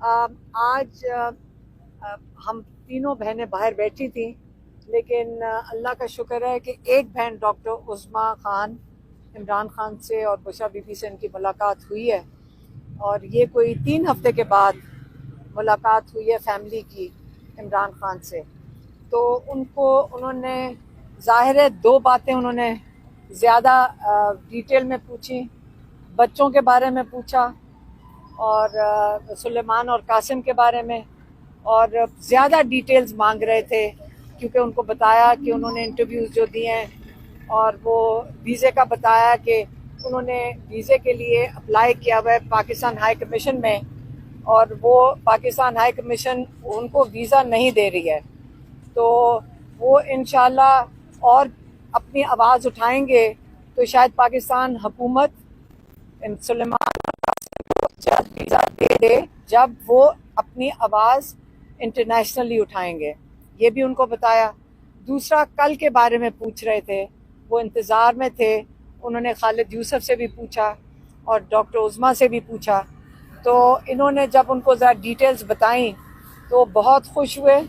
آج ہم تینوں بہنیں باہر بیٹھی تھیں، لیکن اللہ کا شکر ہے کہ ایک بہن ڈاکٹر عظمیٰ خان، عمران خان سے اور بشرا بی بی سے ان کی ملاقات ہوئی ہے، اور یہ کوئی 3 ہفتے کے بعد ملاقات ہوئی ہے فیملی کی عمران خان سے۔ تو انہوں نے ظاہر ہے 2 باتیں انہوں نے زیادہ ڈیٹیل میں پوچھی، بچوں کے بارے میں پوچھا اور سلیمان اور قاسم کے بارے میں، اور زیادہ ڈیٹیلز مانگ رہے تھے کیونکہ ان کو بتایا کہ انہوں نے انٹرویوز جو دیے ہیں، اور وہ ویزے کا بتایا کہ انہوں نے ویزے کے لیے اپلائی کیا ہوا ہے پاکستان ہائی کمیشن میں، اور وہ پاکستان ہائی کمیشن ان کو ویزا نہیں دے رہی ہے۔ تو وہ انشاءاللہ اور اپنی آواز اٹھائیں گے تو شاید پاکستان حکومت سلیمان جب ویزا دے جب وہ اپنی آواز انٹرنیشنلی اٹھائیں گے، یہ بھی ان کو بتایا۔ دوسرا، کل کے بارے میں پوچھ رہے تھے، وہ انتظار میں تھے، انہوں نے خالد یوسف سے بھی پوچھا اور ڈاکٹر عظمیٰ سے بھی پوچھا، تو انہوں نے جب ان کو ذرا ڈیٹیلز بتائیں تو بہت خوش ہوئے۔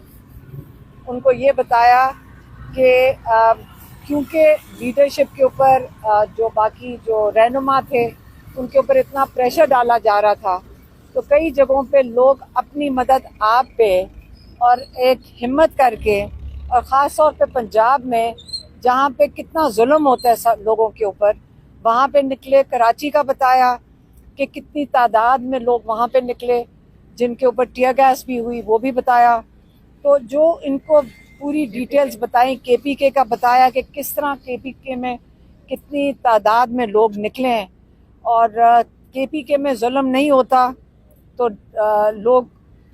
ان کو یہ بتایا کہ کیونکہ لیڈرشپ کے اوپر جو باقی جو رہنما تھے ان کے اوپر اتنا پریشر ڈالا جا رہا تھا، تو کئی جگہوں پہ لوگ اپنی مدد آپ پہ اور ایک ہمت کر کے، اور خاص طور پہ پنجاب میں جہاں پہ کتنا ظلم ہوتا ہے لوگوں کے اوپر، وہاں پہ نکلے۔ کراچی کا بتایا کہ کتنی تعداد میں لوگ وہاں پہ نکلے جن کے اوپر ٹیئر گیس بھی ہوئی، وہ بھی بتایا۔ تو جو ان کو پوری ڈیٹیلز بتائیں، کے پی کے کا بتایا کہ کس طرح کے پی کے میں کتنی تعداد میں لوگ نکلے ہیں، اور کے پی کے میں ظلم نہیں ہوتا تو لوگ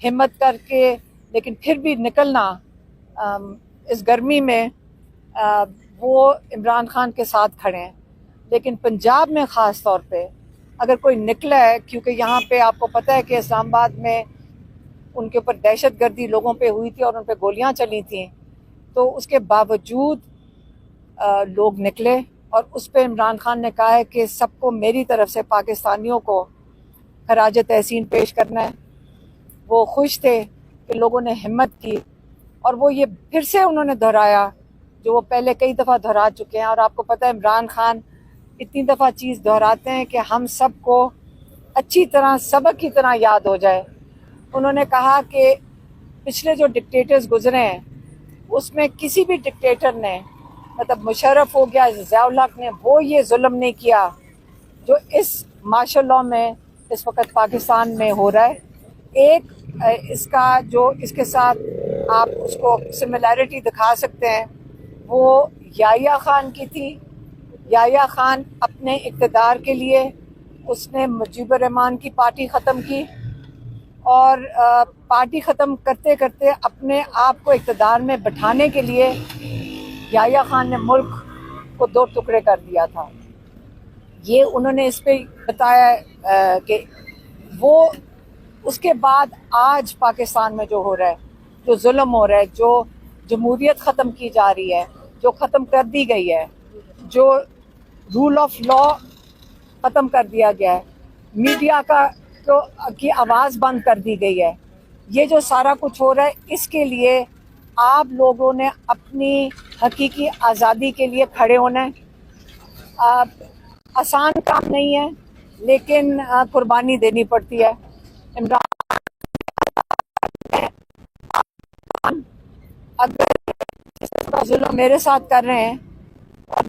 ہمت کر کے، لیکن پھر بھی نکلنا اس گرمی میں وہ عمران خان کے ساتھ کھڑے ہیں۔ لیکن پنجاب میں خاص طور پہ اگر کوئی نکلا ہے، کیونکہ یہاں پہ آپ کو پتہ ہے کہ اسلام آباد میں ان کے اوپر دہشت گردی لوگوں پہ ہوئی تھی اور ان پہ گولیاں چلی تھیں، تو اس کے باوجود لوگ نکلے، اور اس پہ عمران خان نے کہا ہے کہ سب کو میری طرف سے پاکستانیوں کو خراج تحسین پیش کرنا ہے۔ وہ خوش تھے کہ لوگوں نے ہمت کی، اور وہ یہ پھر سے انہوں نے دہرایا جو وہ پہلے کئی دفعہ دہرا چکے ہیں، اور آپ کو پتہ ہے عمران خان اتنی دفعہ چیز دہراتے ہیں کہ ہم سب کو اچھی طرح سبق کی طرح یاد ہو جائے۔ انہوں نے کہا کہ پچھلے جو ڈکٹیٹرز گزرے ہیں اس میں کسی بھی ڈکٹیٹر نے، مطلب مشرف ہو گیا، ضیاء الحق نے، وہ یہ ظلم نہیں کیا جو اس مارشل لاء میں اس وقت پاکستان میں ہو رہا ہے۔ ایک اس کا جو اس کے ساتھ آپ اس کو سملیرٹی دکھا سکتے ہیں، وہ یحییٰ خان کی تھی۔ یحییٰ خان اپنے اقتدار کے لیے اس نے مجیب الرحمان کی پارٹی ختم کی، اور پارٹی ختم کرتے کرتے اپنے آپ کو اقتدار میں بٹھانے کے لیے یحییٰ خان نے ملک کو 2 ٹکڑے کر دیا تھا۔ یہ انہوں نے اس پہ بتایا کہ وہ اس کے بعد آج پاکستان میں جو ہو رہا ہے، جو ظلم ہو رہا ہے، جو جمہوریت ختم کی جا رہی ہے، جو ختم کر دی گئی ہے، جو رول آف لاء ختم کر دیا گیا ہے، میڈیا کی آواز بند کر دی گئی ہے، یہ جو سارا کچھ ہو رہا ہے، اس کے لیے آپ لوگوں نے اپنی حقیقی آزادی کے لیے کھڑے ہونا ہے۔ آسان کام نہیں ہے، لیکن قربانی دینی پڑتی ہے۔ عمران اگر اس طرح ظلم میرے ساتھ کر رہے ہیں اور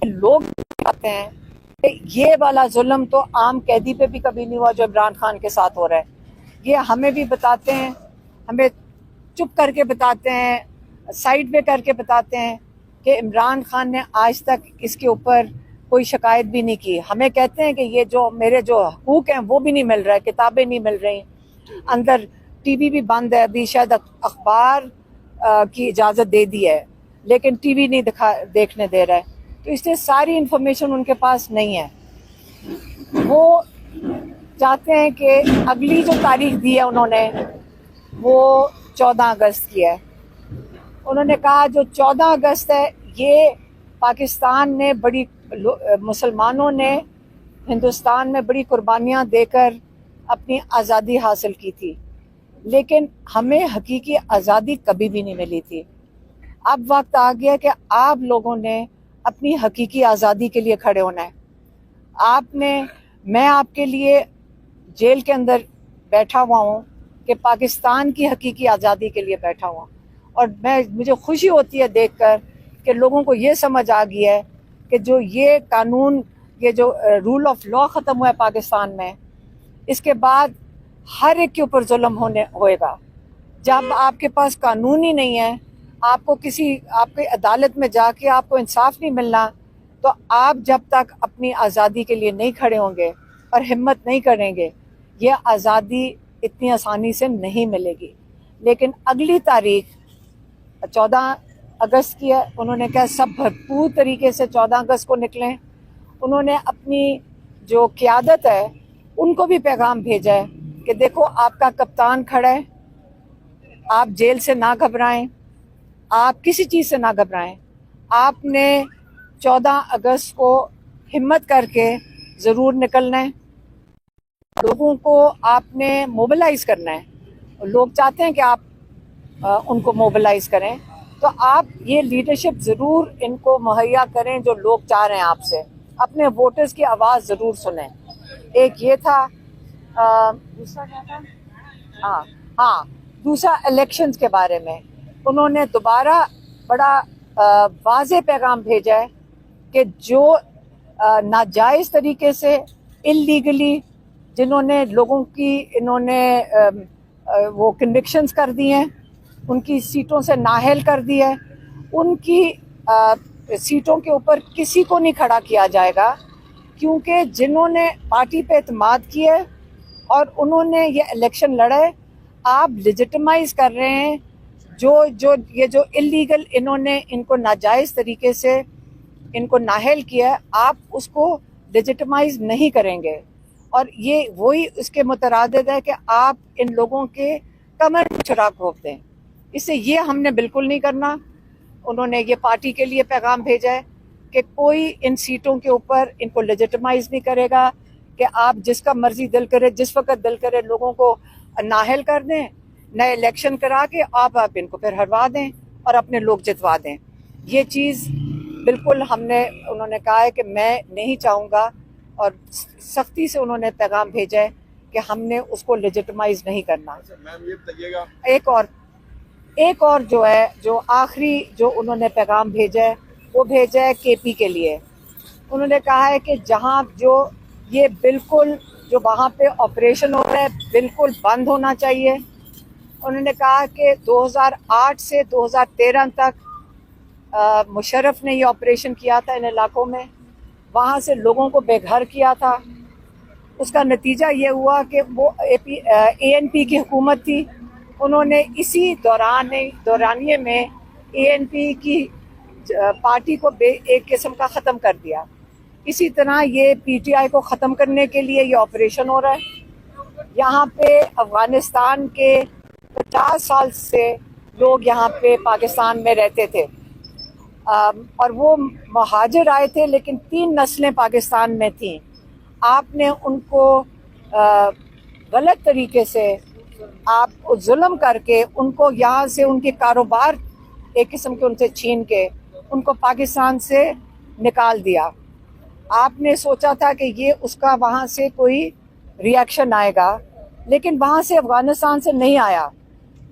لوگ آتے ہیں، یہ والا ظلم تو عام قیدی پہ بھی کبھی نہیں ہوا جو عمران خان کے ساتھ ہو رہا ہے۔ یہ ہمیں بھی بتاتے ہیں، ہمیں چپ کر کے بتاتے ہیں، سائڈ میں کر کے بتاتے ہیں کہ عمران خان نے آج تک اس کے اوپر کوئی شکایت بھی نہیں کی۔ ہمیں کہتے ہیں کہ یہ جو میرے جو حقوق ہیں وہ بھی نہیں مل رہا ہے، کتابیں نہیں مل رہی، اندر ٹی وی بھی بند ہے، ابھی شاید اخبار کی اجازت دے دی ہے لیکن ٹی وی نہیں دیکھنے دے رہا ہے، تو اس لیے ساری انفارمیشن ان کے پاس نہیں ہے۔ وہ چاہتے ہیں کہ اگلی جو تاریخ دی ہے انہوں نے وہ 14 اگست کی ہے۔ انہوں نے کہا جو 14 اگست ہے، یہ پاکستان نے مسلمانوں نے ہندوستان میں بڑی قربانیاں دے کر اپنی آزادی حاصل کی تھی، لیکن ہمیں حقیقی آزادی کبھی بھی نہیں ملی تھی۔ اب وقت آ گیا کہ آپ لوگوں نے اپنی حقیقی آزادی کے لیے کھڑے ہونا ہے۔ میں آپ کے لیے جیل کے اندر بیٹھا ہوا ہوں کہ پاکستان کی حقیقی آزادی کے لیے بیٹھا ہوا ہوں، اور مجھے خوشی ہوتی ہے دیکھ کر کہ لوگوں کو یہ سمجھ آ گئی ہے کہ جو یہ قانون، یہ جو رول آف لا ختم ہوا ہے پاکستان میں، اس کے بعد ہر ایک کے اوپر ظلم ہوئے گا۔ جب آپ کے پاس قانون ہی نہیں ہے، آپ کی عدالت میں جا کے آپ کو انصاف نہیں ملنا، تو آپ جب تک اپنی آزادی کے لیے نہیں کھڑے ہوں گے اور ہمت نہیں کریں گے، یہ آزادی اتنی آسانی سے نہیں ملے گی۔ لیکن اگلی تاریخ 14 اگست کی ہے، انہوں نے کہا سب بھرپور طریقے سے 14 اگست کو نکلیں۔ انہوں نے اپنی جو قیادت ہے ان کو بھی پیغام بھیجا ہے کہ دیکھو آپ کا کپتان کھڑا ہے، آپ جیل سے نہ گھبرائیں، آپ کسی چیز سے نہ گھبرائیں، آپ نے 14 اگست کو ہمت کر کے ضرور نکلنا ہے، لوگوں کو آپ نے موبلائز کرنا ہے۔ لوگ چاہتے ہیں کہ آپ ان کو موبلائز کریں، تو آپ یہ لیڈرشپ ضرور ان کو مہیا کریں جو لوگ چاہ رہے ہیں آپ سے، اپنے ووٹرز کی آواز ضرور سنیں۔ ایک یہ تھا، دوسرا کیا تھا؟ دوسرا الیکشنز کے بارے میں انہوں نے دوبارہ بڑا واضح پیغام بھیجا ہے کہ جو ناجائز طریقے سے اللیگلی جنہوں نے لوگوں کی انہوں نے وہ کنوکشنز کر دی ہیں، ان کی سیٹوں سے نااہل کر دی ہے، ان کی سیٹوں کے اوپر کسی کو نہیں کھڑا کیا جائے گا، کیونکہ جنہوں نے پارٹی پہ اعتماد کیا ہے اور انہوں نے یہ الیکشن لڑا ہے، آپ لیجٹمائز کر رہے ہیں یہ جو اللیگل انہوں نے ان کو ناجائز طریقے سے ان کو نااہل کیا ہے، آپ اس کو لیجٹمائز نہیں کریں گے، اور یہ وہی اس کے مترادف ہے کہ آپ ان لوگوں کے کمر میں چراغ گھونپ دیں۔ اس سے یہ ہم نے بالکل نہیں کرنا۔ انہوں نے یہ پارٹی کے لیے پیغام بھیجا ہے کہ کوئی ان سیٹوں کے اوپر ان کو لیجٹمائز نہیں کرے گا، کہ آپ جس کا مرضی دل کرے، جس وقت دل کرے لوگوں کو نااہل کر دیں، نئے الیکشن کرا کے آپ ان کو پھر ہروا دیں اور اپنے لوگ جتوا دیں۔ یہ چیز بالکل انہوں نے کہا ہے کہ میں نہیں چاہوں گا، اور سختی سے انہوں نے پیغام بھیجا ہے کہ ہم نے اس کو لیجٹمائز نہیں کرنا۔ میم یہ بتائیے گا، ایک اور جو آخری جو انہوں نے پیغام بھیجا ہے وہ بھیجا ہے کے پی کے لیے۔ انہوں نے کہا ہے کہ جہاں یہ بالکل جو وہاں پہ آپریشن ہو رہا ہے بالکل بند ہونا چاہیے۔ انہوں نے کہا کہ 2008 سے 2013 تک مشرف نے یہ آپریشن کیا تھا ان علاقوں میں، وہاں سے لوگوں کو بے گھر کیا تھا۔ اس کا نتیجہ یہ ہوا کہ وہ اے این پی کی حکومت تھی، انہوں نے اسی دورانیے میں اے این پی کی پارٹی کو ایک قسم کا ختم کر دیا۔ اسی طرح یہ پی ٹی آئی کو ختم کرنے کے لیے یہ آپریشن ہو رہا ہے۔ یہاں پہ افغانستان کے 50 سال سے لوگ یہاں پہ پاکستان میں رہتے تھے، اور وہ مہاجر آئے تھے، لیکن 3 نسلیں پاکستان میں تھیں۔ آپ نے ان کو غلط طریقے سے آپ ظلم کر کے ان کو یہاں سے ان کے کاروبار ایک قسم کے ان سے چھین کے ان کو پاکستان سے نکال دیا۔ آپ نے سوچا تھا کہ یہ اس کا وہاں سے کوئی ریاکشن آئے گا، لیکن وہاں سے افغانستان سے نہیں آیا۔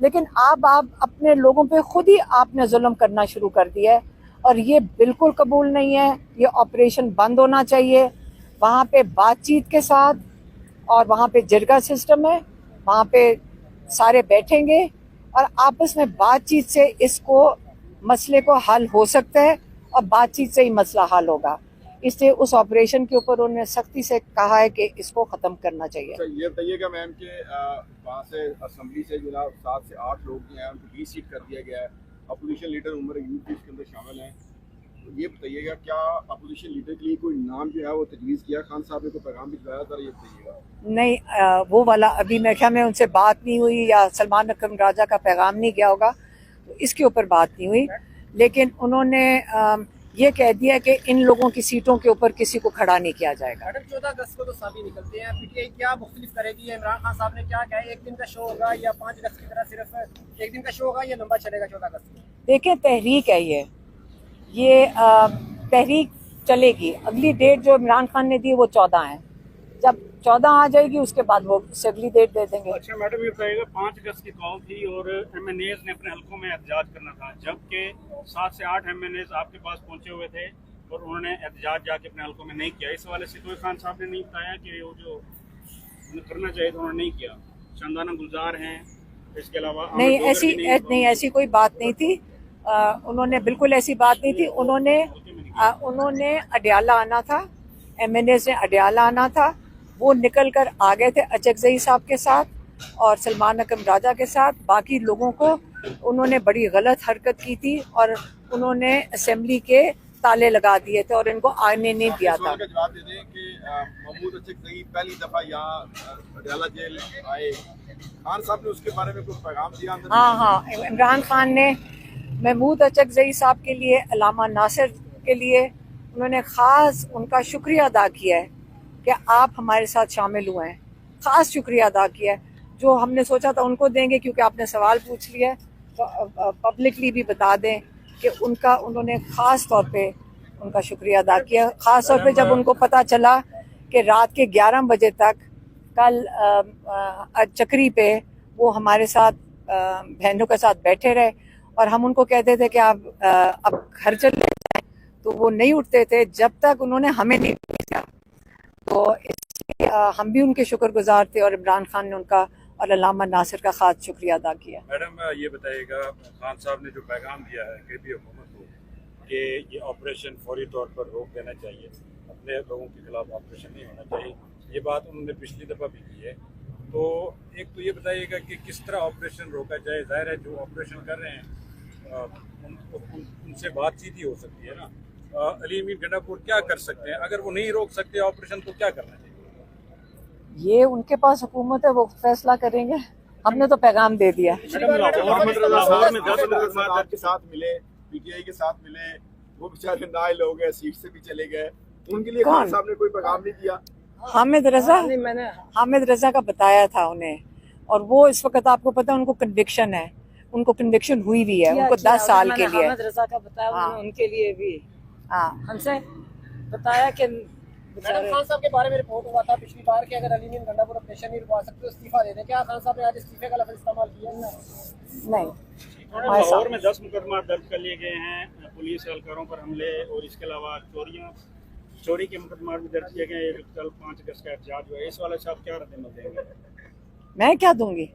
لیکن آپ اپنے لوگوں پہ خود ہی آپ نے ظلم کرنا شروع کر دیا ہے، اور یہ بالکل قبول نہیں ہے۔ یہ آپریشن بند ہونا چاہیے۔ وہاں پہ بات چیت کے ساتھ، اور وہاں پہ جرگہ سسٹم ہے، وہاں پہ سارے بیٹھیں گے اور آپس میں بات چیت سے اس کو مسئلے کو حل ہو سکتا ہے، اور بات چیت سے ہی مسئلہ حل ہوگا۔ اس لیے اس آپریشن کے اوپر انہوں نے سختی سے کہا ہے کہ اس کو ختم کرنا چاہیے۔ یہ بتائیے گا میم کہ وہاں سے اسمبلی سے جناب 7 سے 8 لوگ جو ہیں ان کو 20 سیٹ کر دیا گیا ہے، اپوزیشن لیڈر عمر ایوب بھی اس کے اندر شامل ہیں۔ یہ بتائیے گا کیا اپوزیشن لیڈر کے لیے کوئی نام جو ہے وہ تجویز کیا؟ خان صاحب نے کوئی پیغام بھجوایا تھا؟ یہ بتائیے گا۔ نہیں، وہ والا ابھی میرے خیال میں ان سے بات نہیں ہوئی، یا سلمان اکرم راجہ کا پیغام نہیں گیا ہوگا، تو اس کے اوپر بات نہیں ہوئی۔ لیکن انہوں نے یہ کہہ دیا کہ ان لوگوں کی سیٹوں کے اوپر کسی کو کھڑا نہیں کیا جائے گا. میڈم 14 اگست کو تو سبھی نکلتے ہیں, پی ٹی آئی کیا مختلف کرے گی؟ عمران خان صاحب نے کیا کہا ہے, ایک دن کا شو ہوگا یا 5 اگست کی طرح صرف ایک دن کا شو ہوگا یا لمبا چلے گا 14 اگست کو؟ دیکھیں تحریک ہے یہ تحریک چلے گی. اگلی ڈیٹ جو عمران خان نے دی وہ 14 ہے. جب 14 آ جائے گی اس کے بعد وہ اگلی ڈیٹ دے دیں گے. اچھا میڈم یہ بتائیے گا 5 اگست کی کال تھی اور ایم این ایز نے اپنے حلقوں میں احتجاج کرنا تھا, جبکہ 7 سے 8 ایم این ایز آپ کے پاس پہنچے ہوئے تھے اور انہوں نے احتجاج جا کے اپنے حلقوں میں نہیں کیا. اس حوالے سے کوئی خان صاحب نے نہیں بتایا کہ وہ جو کرنا چاہیے تھا انہوں نے نہیں کیا, شاندانہ گلزار ہیں, اس کے علاوہ نہیں ایسی کوئی بات نہیں تھی. انہوں نے بالکل ایسی بات نہیں تھی. انہوں نے اڈیالہ آنا تھا, ایم این ایز نے اڈیالہ آنا تھا, وہ نکل کر آ گئے تھے اچکزئی صاحب کے ساتھ اور سلمان اکرم راجہ کے ساتھ. باقی لوگوں کو انہوں نے بڑی غلط حرکت کی تھی اور انہوں نے اسمبلی کے تالے لگا دیے تھے اور ان کو آنے نہیں دیا تھا. جواب دے دیں کہ محمود اچکزئی پہلی دفعہ یہاں اڈیالہ جیل آئے, خان صاحب نے اس کے بارے میں کوئی پیغام دیا؟ ہاں عمران خان نے محمود اچکزئی صاحب کے لیے, علامہ ناصر کے لیے انہوں نے خاص ان کا شکریہ ادا کیا ہے کہ آپ ہمارے ساتھ شامل ہوئے ہیں. خاص شکریہ ادا کیا ہے. جو ہم نے سوچا تھا ان کو دیں گے کیونکہ آپ نے سوال پوچھ لیا تو پبلکلی بھی بتا دیں کہ انہوں نے خاص طور پہ ان کا شکریہ ادا کیا. خاص طور پہ جب ان کو پتہ چلا کہ رات کے 11 بجے تک کل چکری پہ وہ ہمارے ساتھ بہنوں کے ساتھ بیٹھے رہے اور ہم ان کو کہتے تھے کہ آپ اب گھر چلے جائیں تو وہ نہیں اٹھتے تھے جب تک انہوں نے ہمیں نہیں بھیجا. تو ہم بھی ان کے شکر گزار تھے اور عمران خان نے ان کا اور علامہ ناصر کا خاص شکریہ ادا کیا. میڈم یہ بتائیے گا, خان صاحب نے جو پیغام دیا ہے کہ بھی حکومت کو کہ یہ آپریشن فوری طور پر روک دینا چاہیے, اپنے لوگوں کے خلاف آپریشن نہیں ہونا چاہیے, یہ بات انہوں نے پچھلی دفعہ بھی کی ہے. تو ایک تو یہ بتائیے گا کہ کس طرح آپریشن روکا جائے؟ ظاہر ہے جو آپریشن کر رہے ہیں ان سے بات چیت ہی ہو سکتی ہے نا. علی امین گنڈا پور کیا کر سکتے ہیں؟ اگر وہ نہیں روک سکتے آپریشن تو کیا کرنا چاہیے؟ یہ ان کے پاس حکومت ہے, وہ فیصلہ کریں گے. ہم نے تو پیغام دے دیا. محمد رضا صاحب کے ساتھ ملے, پی ٹی آئی کے ساتھ ملے, وہ بیچارے نائل ہو گئے, سیٹ سے بھی چلے گئے, ان کے لیے خان صاحب نے کوئی پیغام نہیں دیا؟ حامد رضا کا بتایا تھا انہیں, اور وہ اس وقت آپ کو پتا ان کو کنوکشن ہے, ان کو کنوکشن ہوئی بھی ہے, ان کو 10 سال کے لیے. حامد رضا کا بتایا ان کے لیے بھی ہم سے بتایا کہ میڈم خان صاحب کے بارے میں رپورٹ ہوا تھا پچھلی بار کہ اگر علی امین گنڈا پور آپریشن نہیں رکوا سکتے تو استعفیٰ دے دیں. کیا خان صاحب نے آج استعفے کا لفظ استعمال کیا؟ نہیں. لاہور میں 10 مقدمات درج کر لیے گئے ہیں پولیس اہلکاروں پر حملے, اور اس کے علاوہ چوری کے مقدمات بھی درج کیے گئے. کل 5 اگست کا احتجاج ہوا ہے, اس والے سے آپ کیا رد عمل دیں گے؟ میں کیا دوں گی؟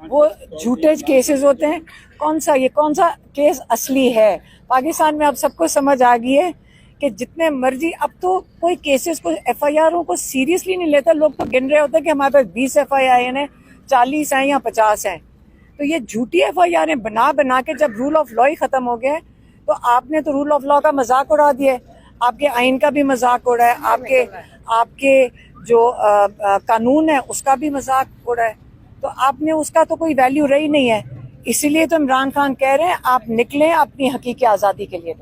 وہ جھوٹے کیسز ہوتے ہیں. کون سا کیس اصلی ہے؟ پاکستان میں اب سب کو سمجھ آ گئی ہے کہ جتنے مرضی, اب تو کوئی کیسز کو ایف آئی آروں کو سیریسلی نہیں لیتا. لوگ تو گن رہے ہوتے ہیں کہ ہمارے پاس 20 ایف آئی آر ہیں, 40 ہیں یا 50 ہیں. تو یہ جھوٹی ایف آئی آریں بنا کے جب رول آف لا ہی ختم ہو گیا تو آپ نے تو رول آف لا کا مذاق اڑا دیا ہے, آپ کے آئین کا بھی مذاق اڑا ہے, آپ کے جو قانون ہے اس کا بھی مذاق اڑا ہے. تو آپ نے اس کا تو کوئی ویلیو رہی نہیں ہے. اسی لیے تو عمران خان کہہ رہے ہیں آپ نکلیں اپنی حقیقی آزادی کے لیے.